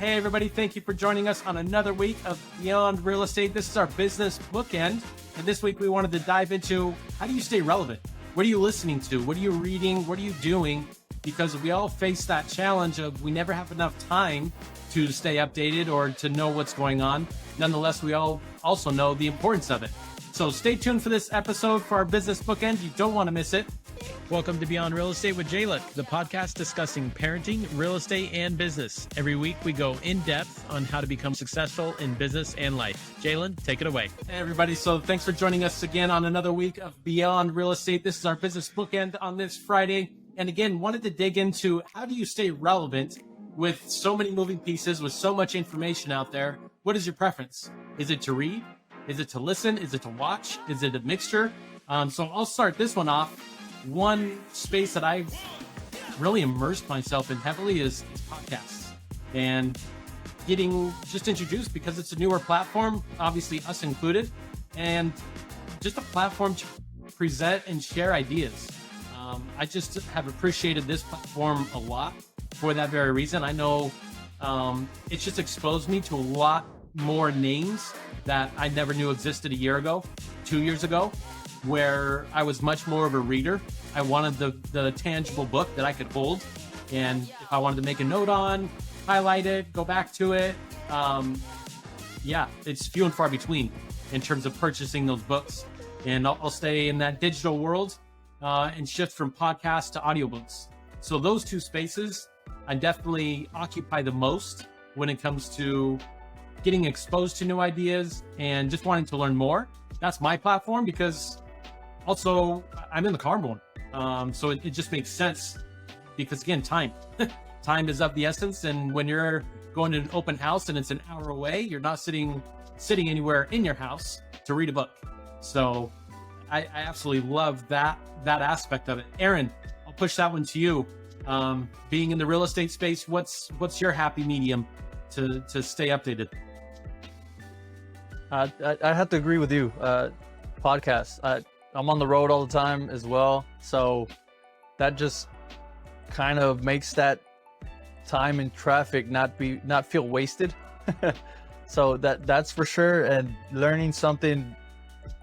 Hey everybody, thank you for joining us on another week of Beyond Real Estate. This is our business bookend. And this week we wanted to dive into how do you stay relevant? What are you listening to? What are you reading? What are you doing? Because we all face that challenge of we never have enough time to stay updated or to know what's going on. Nonetheless, we all also know the importance of it. So stay tuned for this episode for our business bookend. You don't want to miss it. Welcome to Beyond Real Estate with Jalen, the podcast discussing parenting, real estate, and business. Every week we go in depth on how to become successful in business and life. Jalen, take it away. Hey everybody, so thanks for joining us again on another week of Beyond Real Estate. This is our business bookend on this Friday. And again, wanted to dig into how do you stay relevant with so many moving pieces, with so much information out there. What is your preference? Is it to read? Is it to listen? Is it to watch? Is it a mixture? So I'll start this one off. One space that I've really immersed myself in heavily is podcasts and getting just introduced because it's a newer platform, obviously us included, and just a platform to present and share ideas. I just have appreciated this platform a lot for that very reason. I know it's just exposed me to a lot more names that I never knew existed a year ago, 2 years ago, where I was much more of a reader. I wanted the tangible book that I could hold. And if I wanted to make a note on, highlight it, go back to it. It's few and far between in terms of purchasing those books. And I'll stay in that digital world and shift from podcasts to audiobooks. So those two spaces I definitely occupy the most when it comes to getting exposed to new ideas and just wanting to learn more. That's my platform because also I'm in the car more. So it just makes sense because again, time is of the essence. And when you're going to an open house and it's an hour away, you're not sitting anywhere in your house to read a book. So I absolutely love that aspect of it. Aaron, I'll push that one to you. Being in the real estate space, what's your happy medium to stay updated? I have to agree with you. Podcasts. I'm on the road all the time as well, so that just kind of makes that time in traffic not feel wasted. So that's for sure. And learning something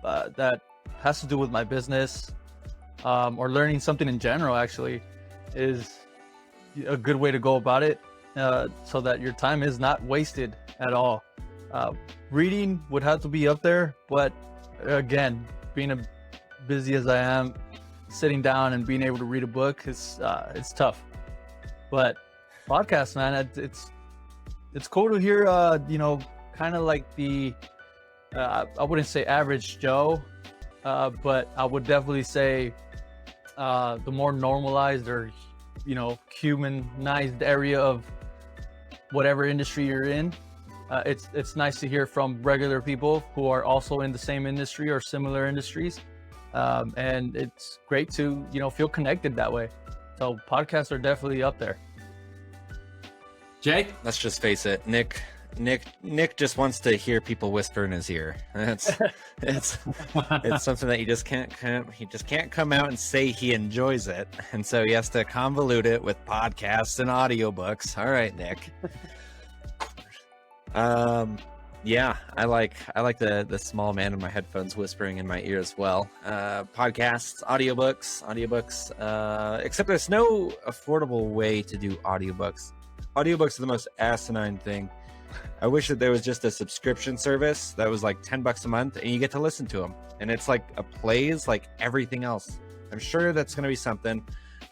that has to do with my business, or learning something in general actually, is a good way to go about it, so that your time is not wasted at all. Reading would have to be up there, but again, being busy as I am, sitting down and being able to read a book is it's tough. But podcasts, man, it's cool to hear. Kind of like the I wouldn't say average Joe, but I would definitely say the more normalized or humanized area of whatever industry you're in. It's nice to hear from regular people who are also in the same industry or similar industries, and it's great to feel connected that way. So podcasts are definitely up there. Jay, let's just face it, Nick just wants to hear people whisper in his ear. It's something that he just can't come out and say he enjoys it, and so he has to convolute it with podcasts and audiobooks. All right, Nick. I like the small man in my headphones whispering in my ear as well. Podcasts, audiobooks, except there's no affordable way to do audiobooks. Audiobooks are the most asinine thing. I wish that there was just a subscription service that was like $10 a month and you get to listen to them. And it's like a plays like everything else. I'm sure that's going to be something.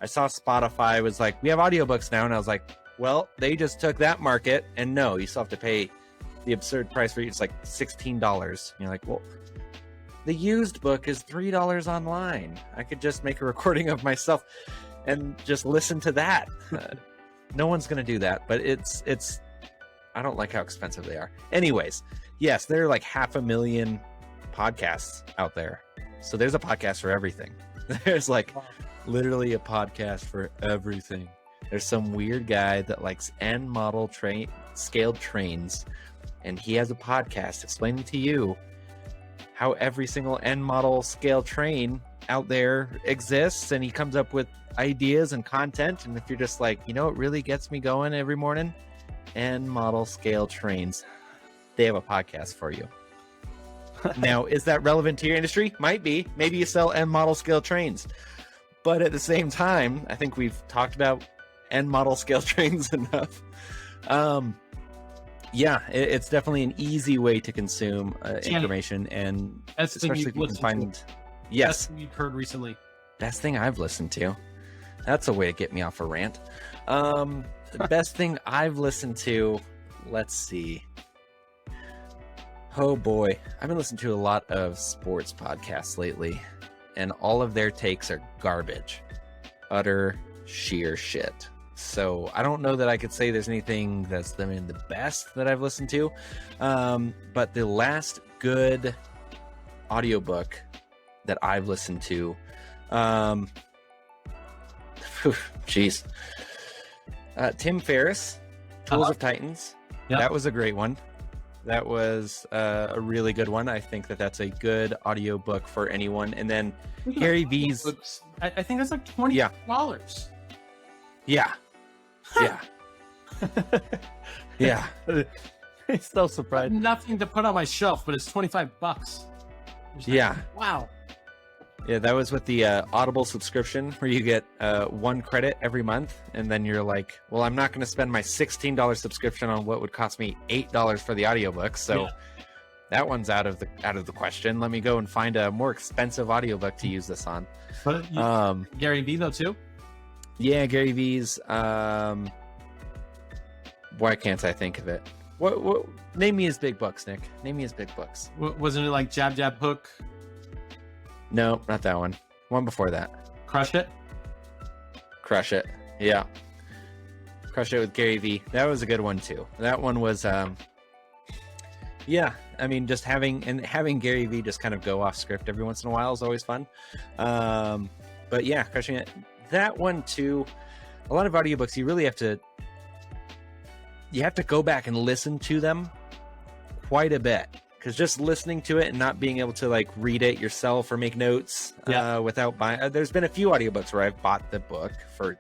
I saw Spotify was like, we have audiobooks now. And I was like, well, they just took that market, and no, you still have to pay the absurd price for it. It's like $16. And you're like, well, the used book is $3 online. I could just make a recording of myself and just listen to that. No one's going to do that, but it's, I don't like how expensive they are. Anyways, yes, there are like 500,000 podcasts out there. So there's a podcast for everything. There's like literally a podcast for everything. There's some weird guy that likes N model scaled trains, and he has a podcast explaining to you how every single N model scale train out there exists, and he comes up with ideas and content. And if you're just like, what really gets me going every morning? N model scale trains. They have a podcast for you. Now, is that relevant to your industry? Might be. Maybe you sell N model scale trains. But at the same time, I think we've talked about N model scale trains enough. Yeah, it's definitely an easy way to consume information, and that's especially if you can find. Yes, that's what you've heard recently. Best thing I've listened to. That's a way to get me off a rant. The best thing I've listened to. Let's see. Oh boy, I've been listening to a lot of sports podcasts lately, and all of their takes are garbage, utter sheer shit. So I don't know that I could say there's anything that's been the best that I've listened to. But the last good audiobook that I've listened to, geez, Tim Ferriss, Tools of Titans. Yep. That was a great one. That was a really good one. I think that's a good audiobook for anyone. And then Gary V's. I think that's like $20. Yeah. Yeah. He's so surprised. Nothing to put on my shelf, but it's $25. Yeah. Wow. Yeah, that was with the Audible subscription where you get 1 credit every month, and then you're like, well, I'm not going to spend my $16 subscription on what would cost me $8 for the audiobook, so that one's out of the question. Let me go and find a more expensive audiobook to use this on. But Gary Vee though too? Yeah, Gary V's. Why can't I think of it? What? Name me his big books, Nick. Name me his big books. Wasn't it like Jab Jab Hook? No, not that one. One before that. Crush It? Crush It. Yeah. Crush It with Gary Vee. That was a good one too. That one was yeah, I mean, just having Gary Vee just kind of go off script every once in a while is always fun. But yeah, Crushing It. That one too. A lot of audiobooks you really have to go back and listen to them quite a bit. Because just listening to it and not being able to like read it yourself or make notes without buying. There's been a few audiobooks where I've bought the book for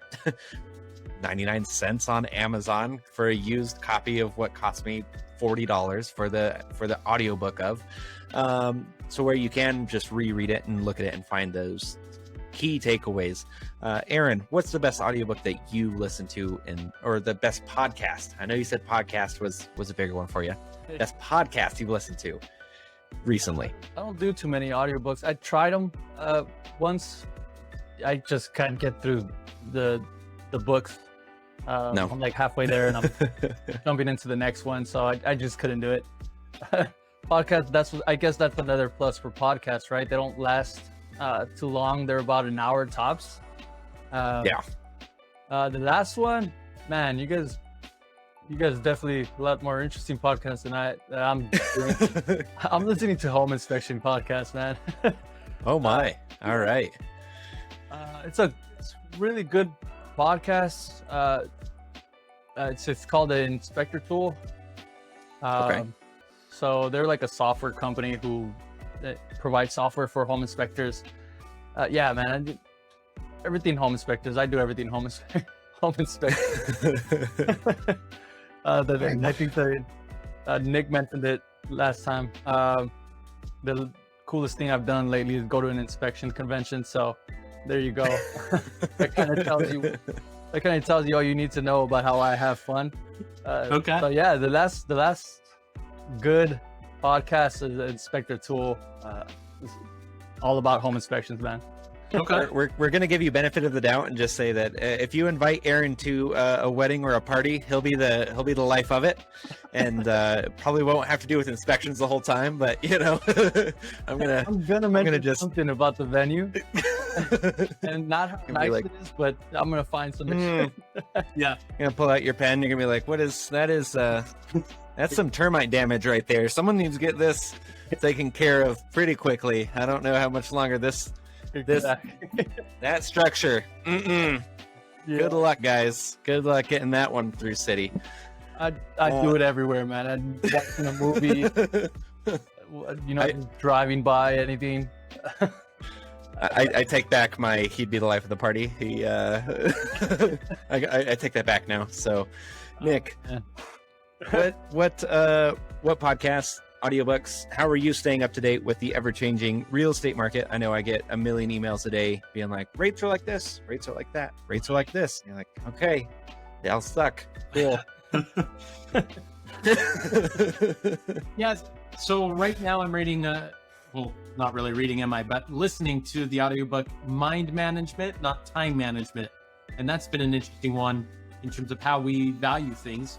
99 cents on Amazon for a used copy of what cost me $40 for the audiobook of. So where you can just reread it and look at it and find those key takeaways. Aaron, what's the best audiobook that you listen to or the best podcast? I know you said podcast was a bigger one for you. Best podcast you've listened to recently? I don't do too many audiobooks. I tried them once. I just can't get through the books. No. I'm like halfway there and I'm jumping into the next one, so I just couldn't do it. Podcast, I guess that's another plus for podcasts, right? They don't last too long. They're about an hour tops. The last one, man, you guys definitely a lot more interesting podcasts than I'm doing. I'm listening to home inspection podcasts, man. Oh my! All right. It's really good podcast. It's called the Inspector Tool. Okay. So they're like a software company who provides software for home inspectors. Yeah, man. Everything home inspectors. I do everything home inspectors. I think Nick mentioned it last time. The coolest thing I've done lately is go to an inspection convention. So there you go. That kind of tells you all you need to know about how I have fun. Okay. So yeah, the last good podcast is Inspector Tool. It's all about home inspections, man. Okay. We're going to give you benefit of the doubt and just say that if you invite Aaron to a wedding or a party, he'll be the life of it, and probably won't have to do with inspections the whole time. But you know, I'm gonna mention something about the venue and not how nice it is, but I'm gonna find some. Yeah, you're gonna pull out your pen. You're gonna be like, "What is that? That's some termite damage right there. Someone needs to get this taken care of pretty quickly. I don't know how much longer that structure. Yeah. Good luck, guys. Good luck getting that one through city. I do it everywhere, man. I'm watching a movie, driving by anything. I take back my he'd be the life of the party. I take that back now. So Nick, What podcasts, audiobooks, how are you staying up to date with the ever-changing real estate market? I know I get a million emails a day being like, rates are like this, rates are like that, rates are like this. And you're like, okay, they all suck. Cool. Yes. So right now I'm reading, well, not really reading, am I? But listening to the audiobook Mind Management, Not Time Management. And that's been an interesting one in terms of how we value things.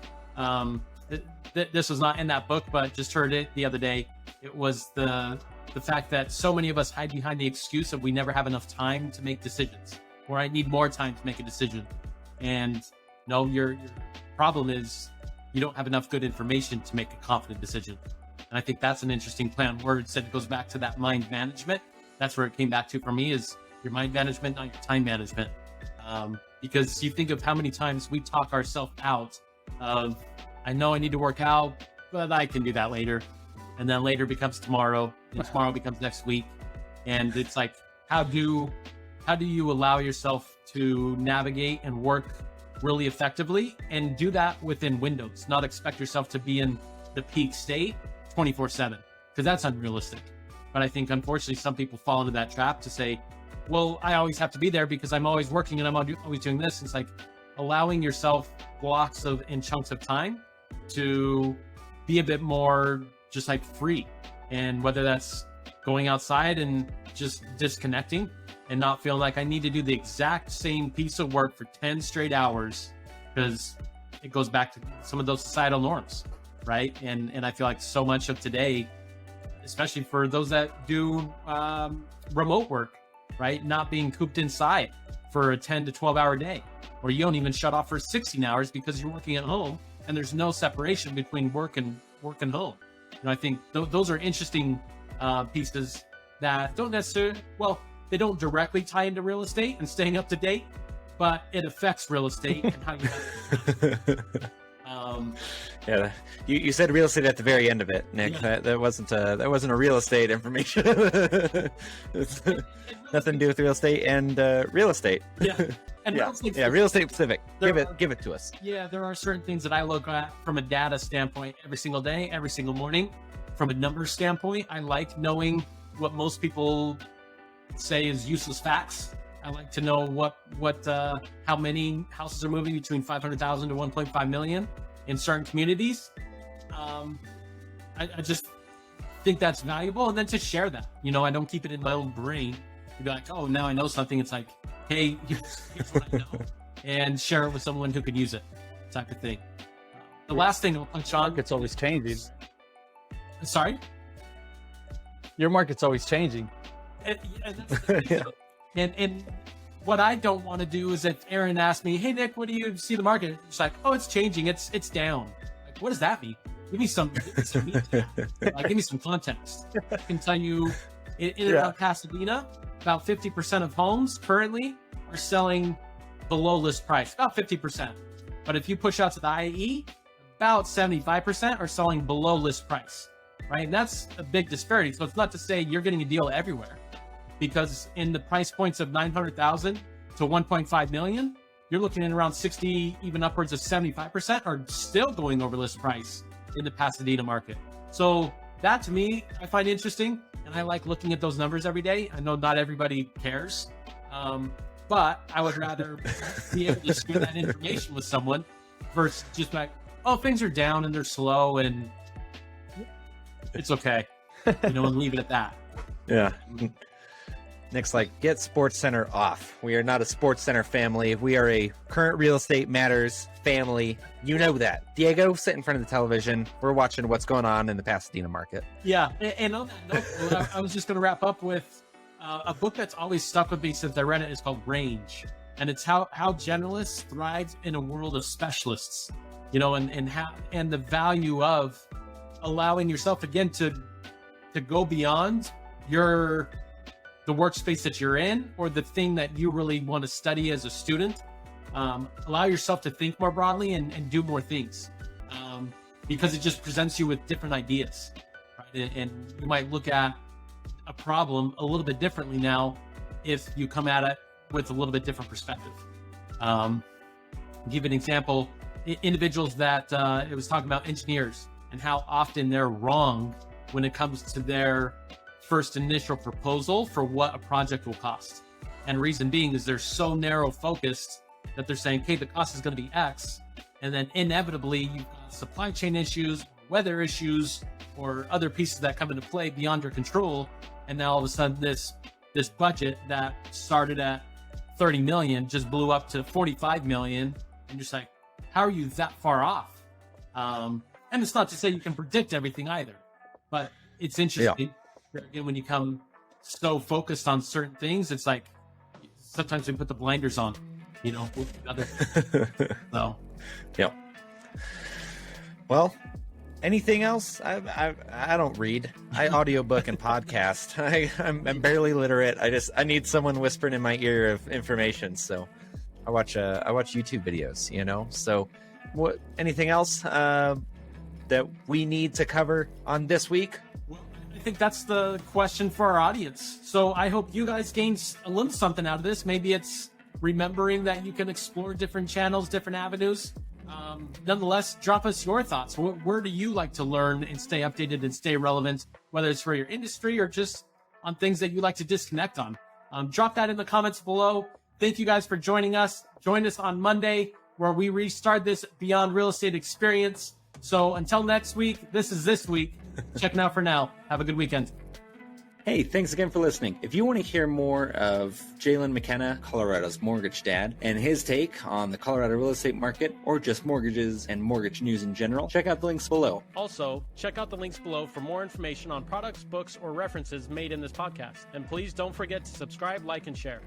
This was not in that book, but just heard it the other day. It was the fact that so many of us hide behind the excuse of we never have enough time to make decisions, or I need more time to make a decision. And no, your problem is you don't have enough good information to make a confident decision. And I think that's an interesting play on words that goes back to that mind management. That's where it came back to for me, is your mind management, not your time management. Because you think of how many times we talk ourselves out of, I know I need to work out, but I can do that later. And then later becomes tomorrow, and tomorrow becomes next week. And it's like, how do you allow yourself to navigate and work really effectively and do that within windows, not expect yourself to be in the peak state 24/7, because that's unrealistic. But I think unfortunately some people fall into that trap to say, well, I always have to be there because I'm always working and I'm always doing this. It's like allowing yourself blocks of and chunks of time to be a bit more just like free. And whether that's going outside and just disconnecting and not feeling like I need to do the exact same piece of work for 10 straight hours, because it goes back to some of those societal norms, right? And I feel like so much of today, especially for those that do remote work, right? Not being cooped inside for a 10 to 12 hour day, or you don't even shut off for 16 hours because you're working at home and there's no separation between work and home. I think those are interesting pieces that don't necessarily, well, they don't directly tie into real estate and staying up to date, but it affects real estate and how you yeah, you said real estate at the very end of it, Nick. Yeah. That wasn't a real estate information. Nothing to do with real estate and real estate. Yeah, and yeah, real estate specific. Give it to us. Yeah, there are certain things that I look at from a data standpoint every single day, every single morning. From a numbers standpoint, I like knowing what most people say is useless facts. I like to know how many houses are moving between 500,000 to 1.5 million in certain communities. I just think that's valuable, and then to share that. I don't keep it in my own brain. You'd be like, oh, now I know something. It's like, hey, here's what I know, and share it with someone who could use it, type of thing. The last thing I'll punch on. It's always changing. Sorry? Your market's always changing. And what I don't want to do is if Aaron asks me, hey, Nick, what do you see the market? It's like, oh, it's changing. It's down. Like, what does that mean? Give me some context. I can tell you in around Pasadena, about 50% of homes currently are selling below list price, about 50%. But if you push out to the IE, about 75% are selling below list price, right? And that's a big disparity. So it's not to say you're getting a deal everywhere, because in the price points of 900,000 to 1.5 million, you're looking at around 60, even upwards of 75% are still going over list price in the Pasadena market. So that to me, I find interesting, and I like looking at those numbers every day. I know not everybody cares, but I would rather be able to share that information with someone versus just like, oh, things are down and they're slow and it's okay, and leave it at that. Yeah. Nick's like, get SportsCenter off. We are not a SportsCenter family. We are a Current Real Estate Matters family. You know that. Diego, sit in front of the television. We're watching what's going on in the Pasadena market. Yeah. And on that note, I was just going to wrap up with a book that's always stuck with me since I read it. It's called Range. And it's how generalists thrive in a world of specialists, and the value of allowing yourself again to go beyond the workspace that you're in or the thing that you really want to study as a student. Allow yourself to think more broadly and do more things, because it just presents you with different ideas, right? And you might look at a problem a little bit differently now if you come at it with a little bit different perspective. Give an example. individuals that it was talking about engineers and how often they're wrong when it comes to their first initial proposal for what a project will cost. And reason being is they're so narrow focused that they're saying, okay, the cost is going to be X. And then inevitably you've got supply chain issues, weather issues, or other pieces that come into play beyond your control. And now all of a sudden this budget that started at 30 million just blew up to 45 million. And you're just like, how are you that far off? And it's not to say you can predict everything either, but it's interesting. Again, when you come so focused on certain things, it's like sometimes we put the blinders on, with other. So, yeah. Well, anything else? I don't read. I audiobook and podcast. I'm barely literate. I need someone whispering in my ear of information. So I watch YouTube videos. So what? Anything else that we need to cover on this week? I think that's the question for our audience. So I hope you guys gained a little something out of this. Maybe it's remembering that you can explore different channels, different avenues. Nonetheless, drop us your thoughts. Where do you like to learn and stay updated and stay relevant, whether it's for your industry or just on things that you like to disconnect on? Drop that in the comments below. Thank you guys for joining us. Join us on Monday where we restart this Beyond Real Estate experience. So until next week, this is This Week. Checking out for now. Have a good weekend. Hey, thanks again for listening. If you want to hear more of Jalen McKenna, Colorado's mortgage dad, and his take on the Colorado real estate market, or just mortgages and mortgage news in general, check out the links below. Also, check out the links below for more information on products, books, or references made in this podcast. And please don't forget to subscribe, like, and share.